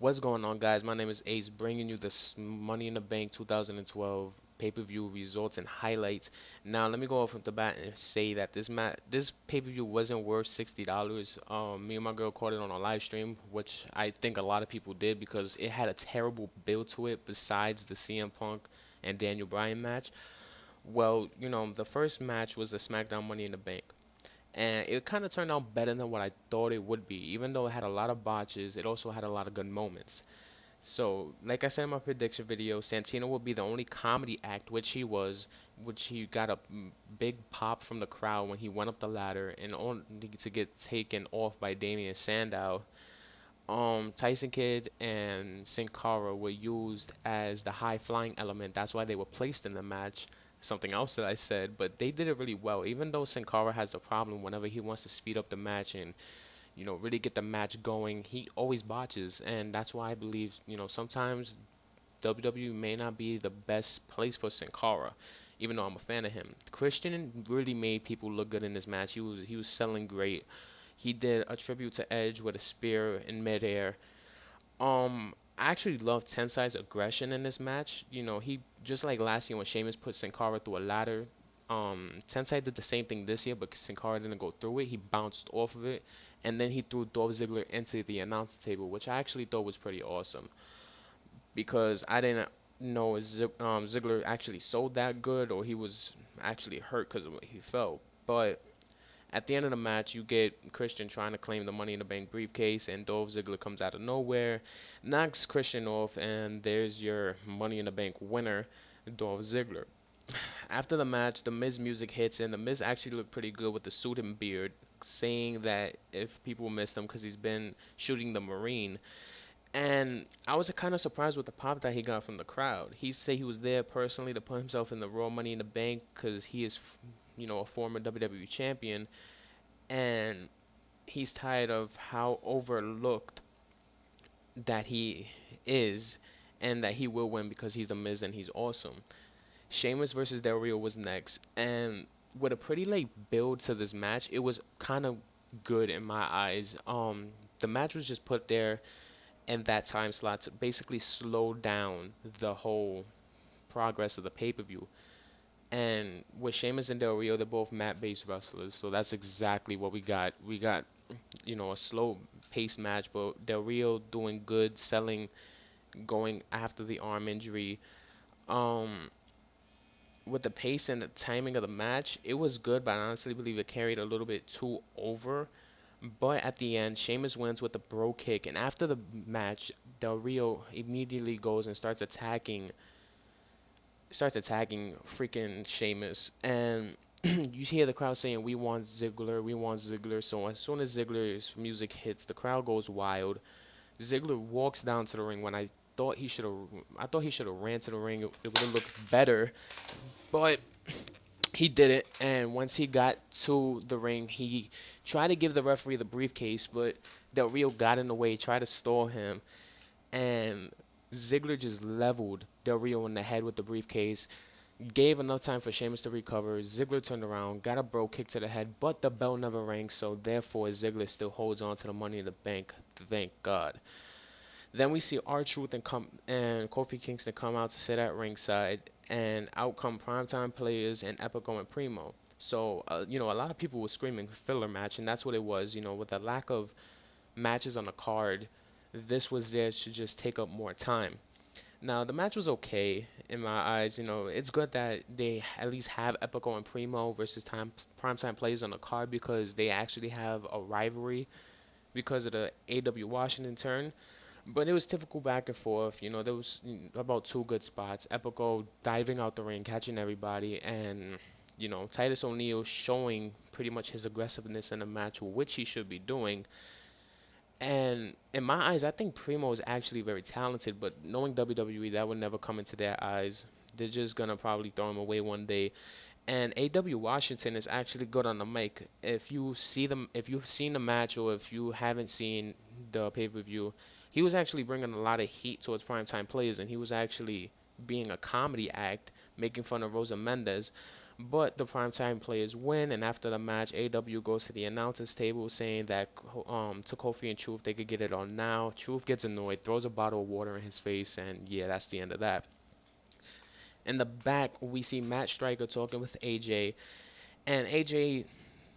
What's going on, guys? My name is Ace, bringing you this Money in the Bank 2012 pay-per-view results and highlights. Now, let me go off the bat and say that this pay-per-view wasn't worth $60. Me and my girl caught it on a live stream, which I think a lot of people did because it had a terrible build to it. Besides the CM Punk and Daniel Bryan match, well, the first match was the Smackdown Money in the Bank. And it kind of turned out better than what I thought it would be. Even though it had a lot of botches, it also had a lot of good moments. So, like I said in my prediction video, Santino would be the only comedy act, which he got a big pop from the crowd when he went up the ladder, and only to get taken off by Damien Sandow. Tyson Kidd and Sin Cara were used as the high flying element. That's why they were placed in the match. Something else that I said, but they did it really well. Even though Sin Cara has a problem whenever he wants to speed up the match and really get the match going, he always botches, and that's why I believe sometimes WWE may not be the best place for Sin Cara, even though I'm a fan of him. Christian really made people look good in this match. He was selling great. He did a tribute to Edge with a spear in midair. I actually love Tensai's aggression in this match. He just like last year when Sheamus put Sin Cara through a ladder. Tensai did the same thing this year, but Sin Cara didn't go through it. He bounced off of it, and then he threw Dolph Ziggler into the announce table, which I actually thought was pretty awesome because I didn't know Ziggler actually sold that good or he was actually hurt because of what he felt. But at the end of the match, you get Christian trying to claim the Money in the Bank briefcase, and Dolph Ziggler comes out of nowhere, knocks Christian off, and there's your Money in the Bank winner, Dolph Ziggler. After the match, the Miz music hits, and the Miz actually looked pretty good with the suit and beard, saying that if people missed him because he's been shooting the Marine. And I was kind of surprised with the pop that he got from the crowd. He said he was there personally to put himself in the Raw Money in the Bank because he is, a former WWE champion, and he's tired of how overlooked that he is, and that he will win because he's the Miz and he's awesome. Sheamus versus Del Rio was next, and with a pretty late build to this match, it was kind of good in my eyes. The match was just put there in that time slot to basically slow down the whole progress of the pay-per-view. And with Sheamus and Del Rio, they're both mat-based wrestlers, so that's exactly what we got. We got, a slow-paced match, but Del Rio doing good, selling, going after the arm injury. With the pace and the timing of the match, it was good, but I honestly believe it carried a little bit too over. But at the end, Sheamus wins with a bro kick, and after the match, Del Rio immediately goes and starts attacking freaking Sheamus, and you hear the crowd saying, "We want Ziggler, we want Ziggler." So as soon as Ziggler's music hits, the crowd goes wild. Ziggler walks down to the ring when I thought he should have ran to the ring. It would have looked better, but he did it. And once he got to the ring, he tried to give the referee the briefcase, but Del Rio got in the way, tried to stall him, and Ziggler just leveled Del Rio in the head with the briefcase. Gave enough time for Sheamus to recover. Ziggler turned around, got a bro kick to the head, but the bell never rang, so therefore Ziggler still holds on to the Money in the Bank. Thank God. Then we see R-Truth and Kofi Kingston come out to sit at ringside, and out come Primetime Players and Epico and Primo. So, a lot of people were screaming filler match, and that's what it was. With the lack of matches on the card, this was there to just take up more time. Now, the match was okay in my eyes. It's good that they at least have Epico and Primo versus Primetime Players on the card because they actually have a rivalry because of the AW Washington turn. But it was typical back and forth. There was about two good spots. Epico diving out the ring, catching everybody, and, Titus O'Neil showing pretty much his aggressiveness in the match, which he should be doing. And in my eyes, I think Primo is actually very talented, but knowing WWE, that would never come into their eyes. They're just going to probably throw him away one day. And AW Washington is actually good on the mic. If you've seen the match, or if you haven't seen the pay-per-view, he was actually bringing a lot of heat towards Primetime Players, and he was actually being a comedy act, making fun of Rosa Mendez. But the primetime players win, and after the match, AW goes to the announcers table saying that to Kofi and Truth they could get it on now. Truth gets annoyed, throws a bottle of water in his face, and yeah, that's the end of that. In the back, we see Matt Striker talking with AJ, and AJ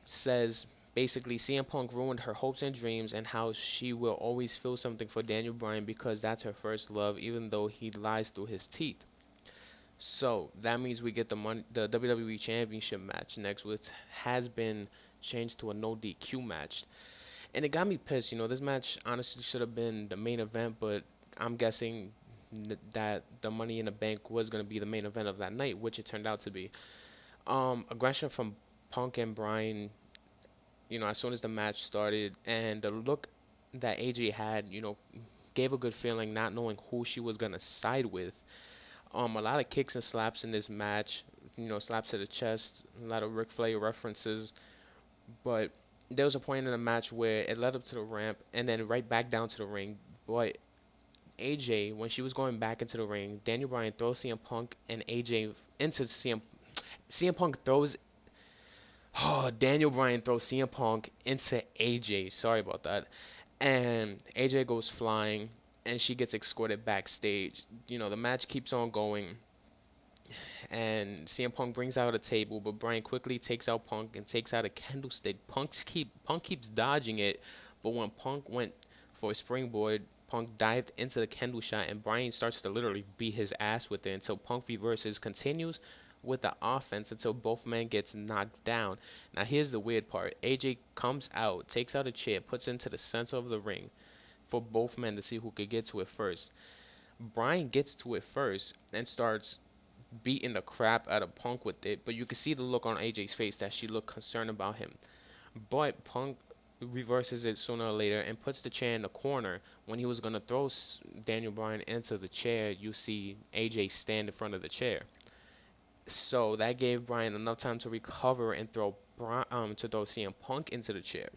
says basically CM Punk ruined her hopes and dreams, and how she will always feel something for Daniel Bryan because that's her first love, even though he lies through his teeth. So that means we get the WWE Championship match next, which has been changed to a no DQ match, and it got me pissed. This match honestly should have been the main event, but I'm guessing that the Money in the Bank was gonna be the main event of that night, which it turned out to be. Aggression from Punk and Bryan, as soon as the match started, and the look that AJ had, gave a good feeling, not knowing who she was gonna side with. A lot of kicks and slaps in this match, slaps to the chest, a lot of Ric Flair references. But there was a point in the match where it led up to the ramp and then right back down to the ring. But AJ, when she was going back into the ring, Daniel Bryan throws CM Punk and AJ into CM Punk throws. Oh, Daniel Bryan throws CM Punk into AJ. Sorry about that. And AJ goes flying, and she gets escorted backstage. The match keeps on going, and CM Punk brings out a table, but Bryan quickly takes out Punk and takes out a candlestick. Punk keeps dodging it, but when Punk went for a springboard, Punk dived into the kendo shot, and Bryan starts to literally beat his ass with it until Punk reverses, continues with the offense until both men gets knocked down. Now here's the weird part. AJ comes out, takes out a chair, puts it into the center of the ring for both men to see who could get to it first. Bryan gets to it first and starts beating the crap out of Punk with it, but you can see the look on AJ's face that she looked concerned about him. But Punk reverses it sooner or later and puts the chair in the corner. When he was going to throw Daniel Bryan into the chair, you see AJ stand in front of the chair. So that gave Bryan enough time to recover and throw CM Punk into the chair.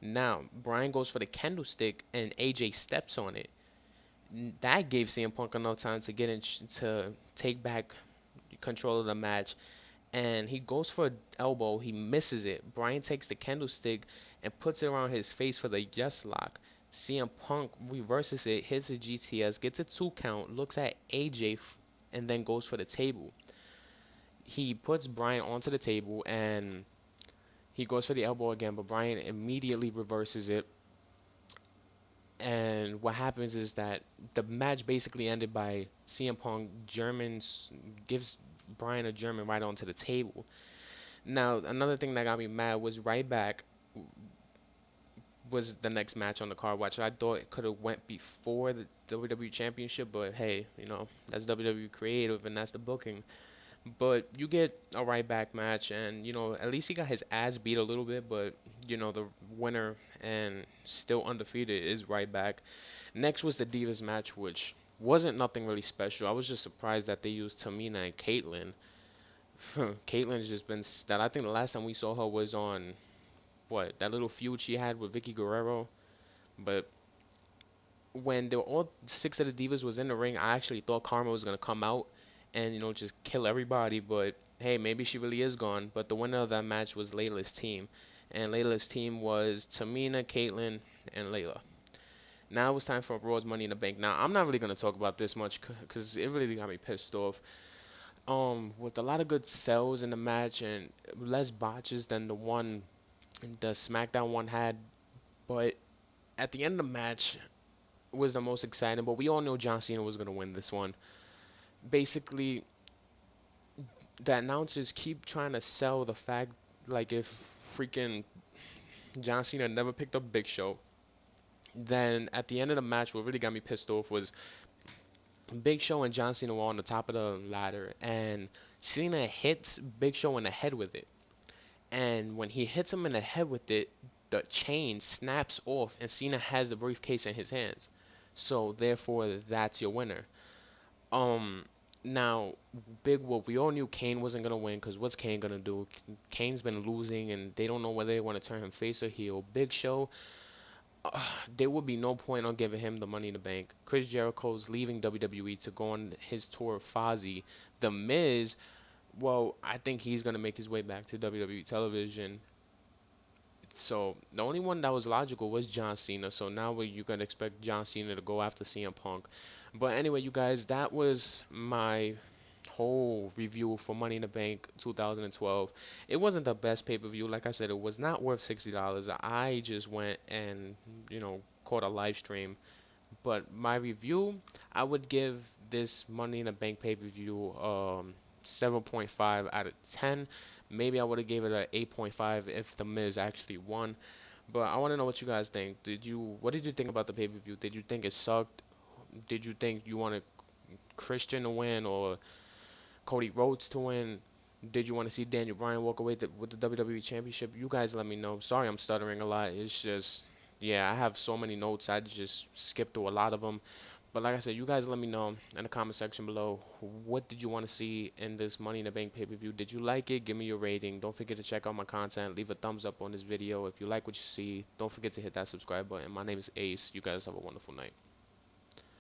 Now, Bryan goes for the candlestick and AJ steps on it. That gave CM Punk enough time to get in to take back control of the match, and he goes for an elbow. He misses it. Bryan takes the candlestick and puts it around his face for the yes lock. CM Punk reverses it, hits a GTS, gets a 2 count, looks at AJ, and then goes for the table. He puts Bryan onto the table, and he goes for the elbow again, but Bryan immediately reverses it. And what happens is that the match basically ended by CM Punk gives Bryan a German right onto the table. Now, another thing that got me mad was Ryback was the next match on the card, which I thought it could have went before the WWE Championship, but hey, that's WWE creative and that's the booking. But you get a Ryback match, and at least he got his ass beat a little bit, but the winner and still undefeated is Ryback. Next was the Divas match, which wasn't nothing really special. I was just surprised that they used Tamina and Kaitlyn. Kaitlyn's just been that. I think the last time we saw her was on that little feud she had with Vicky Guerrero. But when all 6 of the Divas was in the ring, I actually thought Karma was gonna come out and just kill everybody. But hey, maybe she really is gone. But the winner of that match was Layla's team, and Layla's team was Tamina, Kaitlyn, and Layla. Now it was time for Raw's Money in the Bank. Now I'm not really gonna talk about this much because it really got me pissed off. With a lot of good sells in the match and less botches than the Smackdown one had, but at the end of the match was the most exciting. But we all knew John Cena was gonna win this one. Basically, the announcers keep trying to sell the fact like if freaking John Cena never picked up Big Show, then at the end of the match, what really got me pissed off was Big Show and John Cena were on the top of the ladder, and Cena hits Big Show in the head with it. And when he hits him in the head with it, the chain snaps off, and Cena has the briefcase in his hands. So therefore, that's your winner. Now, Big Whoop, we all knew Kane wasn't going to win because what's Kane going to do? Kane's been losing, and they don't know whether they want to turn him face or heel. Big Show, there would be no point on giving him the Money in the Bank. Chris Jericho's leaving WWE to go on his tour of Fozzy. The Miz Well, I think he's gonna make his way back to WWE television. So the only one that was logical was John Cena. So now you can expect John Cena to go after CM Punk. But anyway, you guys, that was my whole review for Money in the Bank 2012. It wasn't the best pay-per-view. Like I said, it was not worth $60. I just went and, caught a live stream. But my review, I would give this Money in the Bank pay-per-view 7.5 out of 10. Maybe I would have gave it a 8.5 if The Miz actually won. But I want to know what you guys think. What did you think about the pay-per-view? Did you think it sucked? Did you think you wanted Christian to win or Cody Rhodes to win? Did you want to see Daniel Bryan walk away with the WWE Championship? You guys let me know. Sorry I'm stuttering a lot. It's just, yeah, I have so many notes. I just skipped through a lot of them. But like I said, you guys let me know in the comment section below. What did you want to see in this Money in the Bank pay-per-view? Did you like it? Give me your rating. Don't forget to check out my content. Leave a thumbs up on this video. If you like what you see, don't forget to hit that subscribe button. My name is Ace. You guys have a wonderful night.